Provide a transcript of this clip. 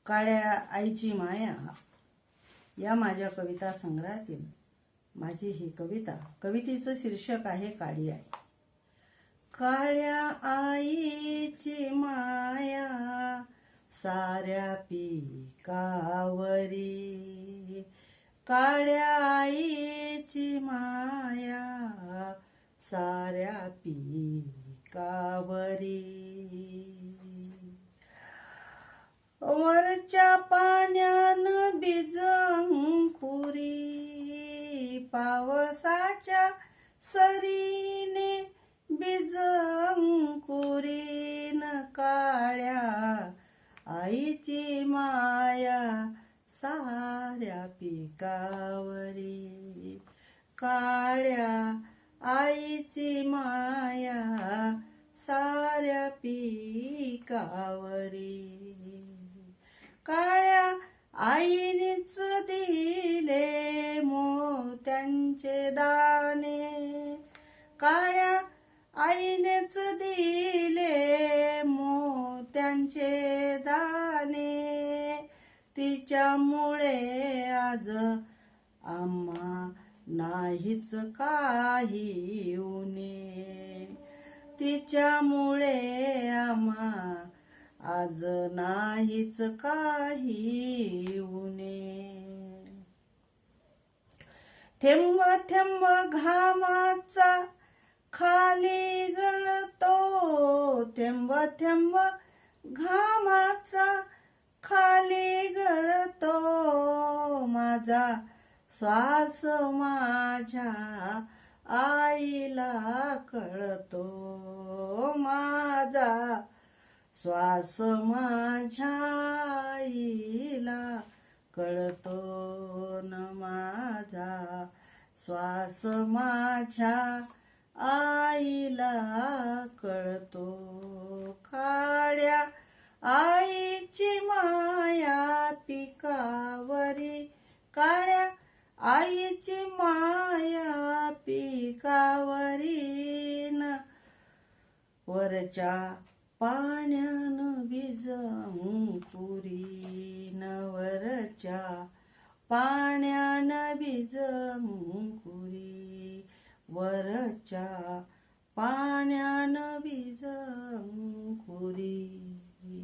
काळ्या आईची माया या माझ्या कविता संग्रहातील माझी ही कवितेचं शीर्षक आहे काळी आई. काळ्या आईची माया साऱ्या पिकावरी, काळ्या आईची माया साऱ्या पिकावरी. वरच्या पाण्यानं बीज अंकुरी, पावसाच्या सरीने बीज अंकुरीन, काळ्या आईची माया साऱ्या पिकावरी, काळ्या आईची माया साऱ्या पिकावरी. काळ्या आईनेच दिले मोत्यांचे दाणे, काळ्या आईनेच दिले मोत्यांचे दाणे, तिच्यामुळे आज आम्हा नाहीच काही उणे, तिच्यामुळे आम्हा आज नाहीच काही उणे. थेंब थेंब घामाचा खाली गळतो, थेंब थेंब घामाचा खाली गळतो, माझा श्वास माझ्या आईला कळतो, माझा श्वास माझ्या आईला कळतो न, माझा श्वास माझ्या आईला कळतो. काळ्या आईची माया पिकावरी, काळ्या आईची माया पिकावरी न, वरच्या पाण्यानं बीज अंकुरी न, वरच्या पाण्यानं बीज अंकुरी, वरच्या पाण्यानं बीज अंकुरी.